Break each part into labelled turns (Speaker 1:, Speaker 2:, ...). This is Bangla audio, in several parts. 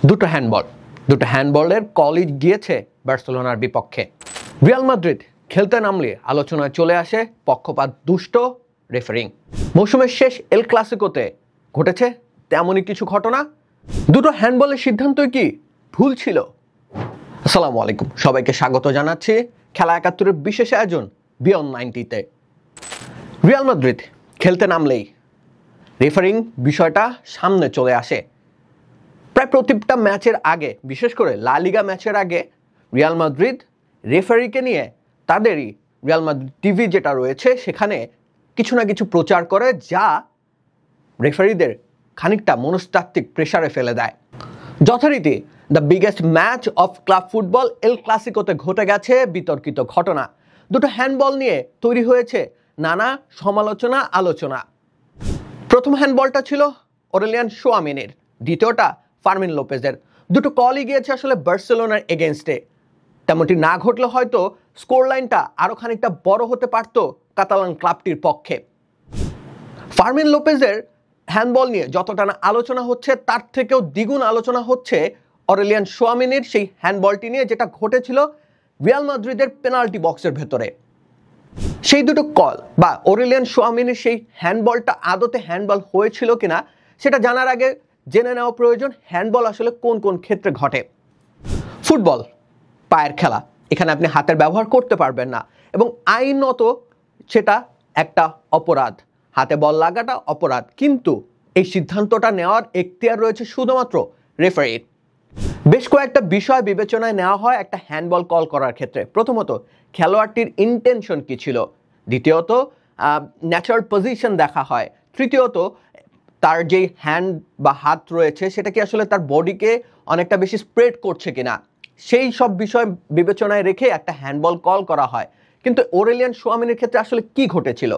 Speaker 1: দুটো হ্যান্ডবলের কলই গিয়েছে বার্সেলোনার বিপক্ষে। রিয়াল মাদ্রিদ খেলতে নামলে আলোচনায় চলে আসে পক্ষপাত দুষ্ট রেফারিং। মৌসুমের শেষ এল ক্লাসিকোতে ঘটেছে তেমনই কিছু ঘটনা। দুটো হ্যান্ডবলের সিদ্ধান্তই কি ভুল ছিল? আসসালামু আলাইকুম, সবাইকে স্বাগত জানাচ্ছি খেলা ৭১-এর বিশেষ আয়োজন বিয়ন্ড 90-তে। রিয়াল মাদ্রিদ খেলতে নামলেই রেফারিং বিষয়টা সামনে চলে আসে। প্রায় প্রতিটা ম্যাচের আগে, বিশেষ করে লা লিগা ম্যাচের আগে, রিয়াল মাদ্রিদ রেফারিকে নিয়ে তাদেরই রিয়াল মাদ্রিদ টিভি যেটা রয়েছে সেখানে কিছু না কিছু প্রচার করে, যা রেফারিদের খানিকটা মনস্তাত্ত্বিক প্রেসারে ফেলে দেয়। যথারীতি the biggest match of club football El ক্লাসিকোতে ঘটে গেছে বিতর্কিত ঘটনা। দুটো হ্যান্ডবল নিয়ে তৈরি হয়েছে নানা সমালোচনা, আলোচনা। প্রথম হ্যান্ডবলটা ছিল অরেলিয়ান শোয়ামিনের, দ্বিতীয়টা ফার্মিন লোপেজের। দুটো কলই গিয়েছে আসলে বার্সেলোনার এগেনস্টে। তেমনটি না ঘটলে হয়তো স্কোর লাইনটা আরও খানিকটা বড় হতে পারত কাতালান ক্লাবটির পক্ষে। ফার্মিন লোপেজের হ্যান্ডবল নিয়ে যতটা না আলোচনা হচ্ছে, তার থেকেও দ্বিগুণ আলোচনা হচ্ছে অরেলিয়ান শোয়ামিনের সেই হ্যান্ডবলটি নিয়ে, যেটা ঘটেছিল রিয়াল মাদ্রিদের পেনাল্টি বক্সের ভেতরে। সেই দুটো কল বা অরেলিয়ান শোয়ামিনের সেই হ্যান্ডবলটা আদতে হ্যান্ডবল হয়েছিল কিনা সেটা জানার আগে জেনে নেওয়া প্রয়োজন হ্যান্ডবল আসলে কোন কোন ক্ষেত্রে ঘটে। ফুটবল পায়ের খেলা, এখানে আপনি হাতের ব্যবহার করতে পারবেন না এবং আইনত সেটা একটা অপরাধ। হাতে বল লাগাটা অপরাধ, কিন্তু এই সিদ্ধান্তটা নেওয়ার এখতিয়ার রয়েছে শুধুমাত্র রেফারির। বেশ কয়েকটা বিষয় বিবেচনায় নেওয়া হয় একটা হ্যান্ডবল কল করার ক্ষেত্রে। প্রথমত, খেলোয়াড়টির ইন্টেনশন কী ছিল। দ্বিতীয়ত, ন্যাচারাল পজিশন দেখা হয়। তৃতীয়ত, তার যেই হ্যান্ড বা হাত রয়েছে সেটা কি আসলে তার বডিকে অনেকটা বেশি স্প্রেড করছে কিনা, সেই সব বিষয় বিবেচনায় রেখে একটা হ্যান্ডবল কল করা হয়। কিন্তু অরেলিয়ান শোয়ামিনের ক্ষেত্রে আসলে কি ঘটেছিল?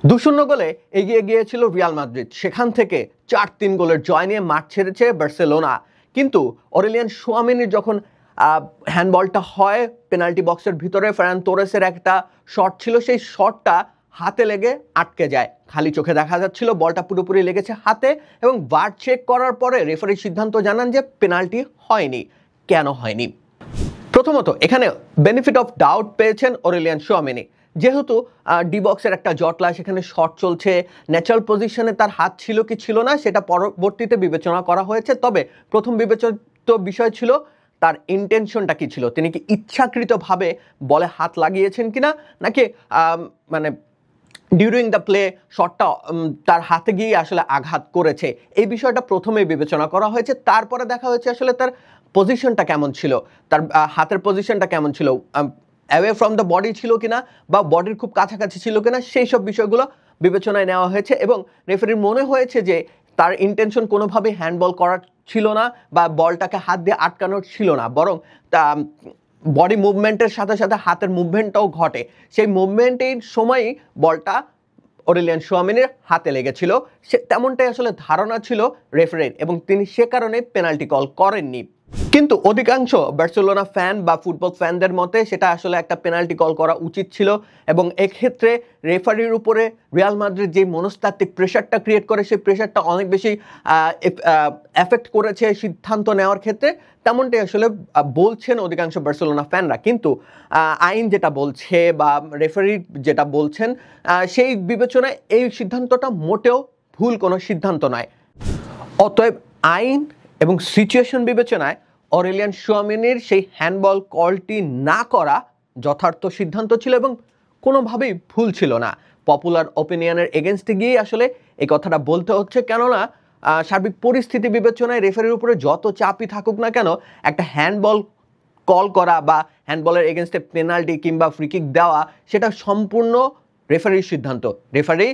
Speaker 1: ২-০ গোলে এগিয়ে গিয়েছিল রিয়াল মাদ্রিদ, সেখান থেকে ৪-৩ গোলের জয় নিয়ে মাঠ ছেড়েছে বার্সেলোনা। কিন্তু অরেলিয়ান শোয়ামিনের যখন হ্যান্ডবলটা হয় পেনাল্টি বক্সের ভিতরে, ফেরান তোরেসের একটা শট ছিল, সেই শটটা হাতে লেগে আটকে যায়। খালি চোখে দেখা যাচ্ছিল বলটা পুরোপুরি লেগেছে হাতে, এবং ভার চেক করার পরে রেফারি সিদ্ধান্ত জানান যে পেনাল্টি হয়নি। কেন হয়নি? প্রথমত, এখানে বেনিফিট অফ ডাউট পেয়েছেন অরেলিয়ান শোয়ামিনি। যেহেতু ডি বক্সের একটা জটলা, সেখানে শট চলছে, ন্যাচারাল পজিশনে তার হাত ছিল কি ছিল না সেটা পরবর্তীতে বিবেচনা করা হয়েছে। তবে প্রথম বিবেচিত বিষয় ছিল তার ইন্টেনশনটা কি ছিল। তিনি কি ইচ্ছাকৃতভাবে বলে হাত লাগিয়েছেন কিনা, নাকি মানে ডিউরিং দ্য প্লে শটটা তার হাতে গিয়ে আসলে আঘাত করেছে। এই বিষয়টা প্রথমে বিবেচনা করা হয়েছে। তারপরে দেখা হয়েছে আসলে তার পজিশনটা কেমন ছিল, তার হাতের পজিশনটা কেমন ছিল, অ্যাওয়ে ফ্রম দ্য বডি ছিল কিনা বা বডির খুব কাছাকাছি ছিল কিনা, সেই সব বিষয়গুলো বিবেচনায় নেওয়া হয়েছে। এবং রেফারির মনে হয়েছে যে তার ইন্টেনশন কোনোভাবেই হ্যান্ডবল করার ছিল না বা বলটাকে হাত দিয়ে আটকানোর ছিল না, বরং তা বডি মুভমেন্টের সাথে সাথে হাতের মুভমেন্টটাও ঘটে। সেই মুভমেন্টের সময়ই বলটা অরেলিয়ান শোয়ামিনের হাতে লেগেছিল, সে তেমনটাই আসলে ধারণা ছিল রেফারির, এবং তিনি সে কারণে পেনাল্টি কল করেননি। কিন্তু অধিকাংশ বার্সেলোনা ফ্যান বা ফুটবল ফ্যানদের মতে সেটা আসলে একটা পেনাল্টি কল করা উচিত ছিল, এবং এক্ষেত্রে রেফারির উপরে রিয়াল মাদ্রিদ যে মনস্তাত্ত্বিক প্রেশারটা ক্রিয়েট করে, সেই প্রেশারটা অনেক বেশি এফেক্ট করেছে সিদ্ধান্ত নেওয়ার ক্ষেত্রে, তেমনটাই আসলে বলছেন অধিকাংশ বার্সেলোনা ফ্যানরা। কিন্তু আইন যেটা বলছে বা রেফারি যেটা বলছেন, সেই বিবেচনায় এই সিদ্ধান্তটা মোটেও ভুল কোনো সিদ্ধান্ত নয়। অতএব আইন এবং সিচুয়েশন বিবেচনায় অরেলিয়ান শোয়ামিনের সেই হ্যান্ডবল কলটি না করা যথার্থ সিদ্ধান্ত ছিল এবং কোনোভাবেই ভুল ছিল না। পপুলার ওপিনিয়নের এগেনস্টে গিয়ে আসলে এই কথাটা বলতে হচ্ছে, কেননা সার্বিক পরিস্থিতি বিবেচনায় রেফারির উপরে যত চাপই থাকুক না কেন, একটা হ্যান্ডবল কল করা বা হ্যান্ডবলের এগেনস্টে পেনাল্টি কিংবা ফ্রিকিক দেওয়া সেটা সম্পূর্ণ রেফারির সিদ্ধান্ত। রেফারি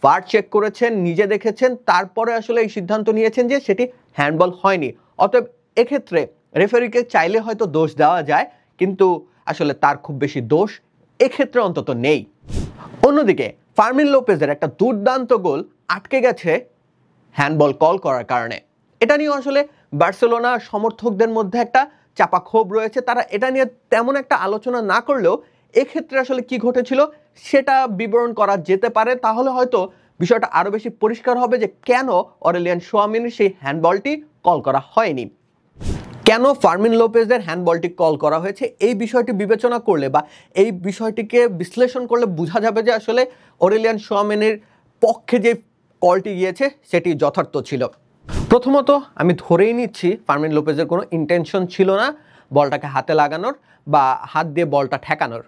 Speaker 1: ভার চেক করেছেন, নিজে দেখেছেন, তারপরে আসলে এই সিদ্ধান্ত নিয়েছেন যে সেটি হ্যান্ডবল হয়নি। অতএব এক্ষেত্রে রেফারিকে চাইলে হয়তো দোষ দেওয়া যায়, কিন্তু আসলে তার খুব বেশি দোষ এক্ষেত্রে অন্তত নেই। অন্যদিকে ফার্মিন লোপেজের একটা দুর্দান্ত গোল আটকে গেছে হ্যান্ডবল কল করার কারণে। এটা নিয়েও আসলে বার্সেলোনা সমর্থকদের মধ্যে একটা চাপা ক্ষোভ রয়েছে। তারা এটা নিয়ে তেমন একটা আলোচনা না করলেও এক্ষেত্রে আসলে কি ঘটেছিল সেটা বিবরণ করা যেতে পারে, তাহলে হয়তো বিষয়টা আরও বেশি পরিষ্কার হবে যে কেন অরেলিয়ান শোয়ামিনের সেই হ্যান্ডবলটি কল করা হয়নি। কেন ফার্মিন লোপেজের হ্যান্ডবলটি কল করা হয়েছে এই বিষয়টি বিবেচনা করলে বা এই বিষয়টিকে বিশ্লেষণ করলে বোঝা যাবে যে আসলে অরেলিয়ান চুয়ামেনির পক্ষে যে কলটি গিয়েছে সেটি যথার্থ ছিল। প্রথমত আমি ধরেই নিচ্ছি ফার্মিন লোপেজের কোনো ইন্টেনশন ছিল না বলটাকে হাতে লাগানোর বা হাত দিয়ে বলটা ঠেকানোর।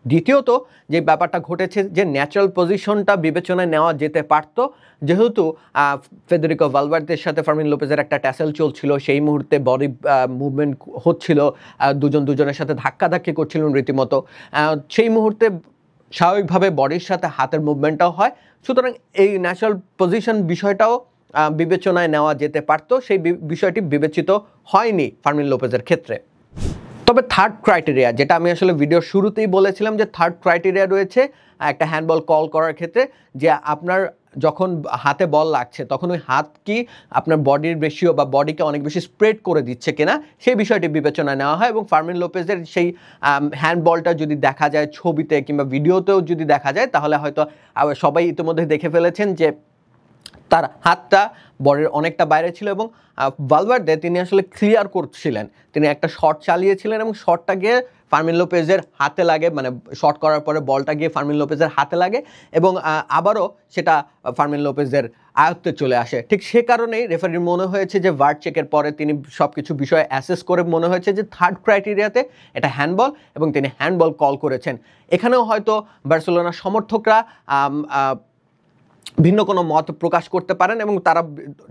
Speaker 1: দ্বিতীয়ত যে ব্যাপারটা ঘটেছে যে ন্যাচারাল পজিশনটা বিবেচনায় নেওয়া যেতে পারত, যেহেতু ফেদেরিকো ভালভার্দের সাথে ফার্মিন লোপেজের একটা ট্যাসেল চলছিল, সেই মুহূর্তে বডি মুভমেন্ট হচ্ছিল, দুজনের সাথে ধাক্কাধাক্কি করছিলেন রীতিমতো, সেই মুহূর্তে স্বাভাবিকভাবে বডির সাথে হাতের মুভমেন্টটাও হয়। সুতরাং এই ন্যাচারাল পজিশন বিষয়টাও বিবেচনায় নেওয়া যেতে পারত, সেই বিষয়টি বিবেচিত হয়নি ফার্মিন লোপেজের ক্ষেত্রে। তবে থার্ড ক্রাইটেরিয়া, যেটা আমি আসলে ভিডিওর শুরুতেই বলেছিলাম যে থার্ড ক্রাইটেরিয়া রয়েছে একটা হ্যান্ডবল কল করার ক্ষেত্রে, যে আপনার যখন হাতে বল লাগছে তখন ওই হাত কি আপনার বডির রেশিও বা বডিকে অনেক বেশি স্প্রেড করে দিচ্ছে কিনা সেই বিষয়টি বিবেচনায় নেওয়া হয়। এবং ফার্মিন লোপেজের সেই হ্যান্ডবলটা যদি দেখা যায় ছবিতে কিংবা ভিডিওতেও যদি দেখা যায়, তাহলে হয়তো সবাই ইতিমধ্যে দেখে ফেলেছেন যে তার হাতটা বডির অনেকটা বাইরে ছিল এবং ভালভার্দে তিনি আসলে ক্লিয়ার করছিলেন, তিনি একটা শট চালিয়েছিলেন এবং শটটা গিয়ে ফার্মিন লোপেজের হাতে লাগে, মানে শট করার পরে বলটা গিয়ে ফার্মিন লোপেজের হাতে লাগে এবং আবারও সেটা ফার্মিন লোপেজের আয়ত্তে চলে আসে। ঠিক সে কারণেই রেফারির মনে হয়েছে যে ভার চেকের পরে তিনি সব কিছু বিষয় অ্যাসেস করে মনে হয়েছে যে থার্ড ক্রাইটেরিয়াতে এটা হ্যান্ডবল এবং তিনি হ্যান্ডবল কল করেছেন। এখানেও হয়তো বার্সেলোনার সমর্থকরা ভিন্ন কোনো মত প্রকাশ করতে পারেন এবং তারা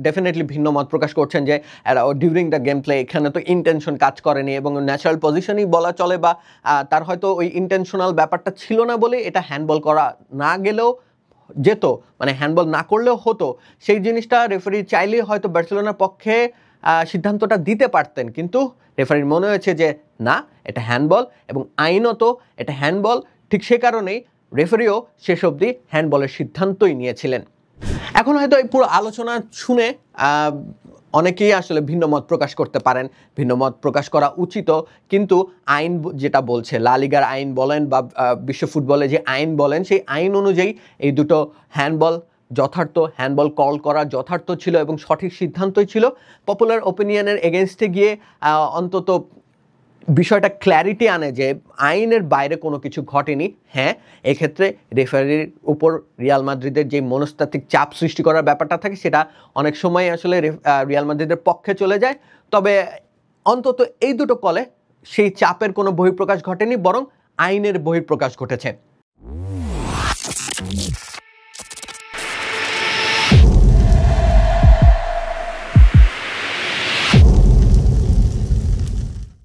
Speaker 1: ডেফিনেটলি ভিন্ন মত প্রকাশ করছেন যে ডিউরিং দ্য গেম প্লে এখানে তো ইন্টেনশন কাজ করেনি এবং ন্যাচারাল পজিশনই বলা চলে, বা তার হয়তো ওই ইন্টেনশনাল ব্যাপারটা ছিল না বলে এটা হ্যান্ডবল করা না গেলেও যেত, মানে হ্যান্ডবল না করলেও হতো। সেই জিনিসটা রেফারি চাইলেই হয়তো বার্সেলোনার পক্ষে সিদ্ধান্তটা দিতে পারতেন, কিন্তু রেফারির মনে হয়েছে যে না, এটা হ্যান্ডবল এবং আইনত এটা হ্যান্ডবল। ঠিক সে কারণেই রেফারিও শেষ অবধি হ্যান্ডবলের সিদ্ধান্তই নিয়েছিলেন। এখন হয়তো এই পুরো আলোচনা শুনে অনেকেই আসলে ভিন্ন মত প্রকাশ করতে পারেন, ভিন্ন মত প্রকাশ করা উচিত, কিন্তু আইন যেটা বলছে, লা লিগার আইন বলেন বা বিশ্ব ফুটবলে যে আইন বলেন, সেই আইন অনুযায়ী এই দুটো হ্যান্ডবল যথার্থ, হ্যান্ডবল কল করা যথার্থ ছিল এবং সঠিক সিদ্ধান্তই ছিল। পপুলার ওপিনিয়নের এগেনস্টে গিয়ে অন্তত বিষয়টা ক্ল্যারিটি আনে যে আইনের বাইরে কোনো কিছু ঘটেনি। হ্যাঁ, এক্ষেত্রে রেফারির উপর রিয়াল মাদ্রিদের যে মনস্তাত্ত্বিক চাপ সৃষ্টি করার ব্যাপারটা থাকে সেটা অনেক সময় আসলে রিয়াল মাদ্রিদের পক্ষে চলে যায়। তবে অন্তত এই দুটো কলে সেই চাপের কোনো বহিঃপ্রকাশ ঘটেনি, বরং আইনের বহিঃপ্রকাশ ঘটেছে।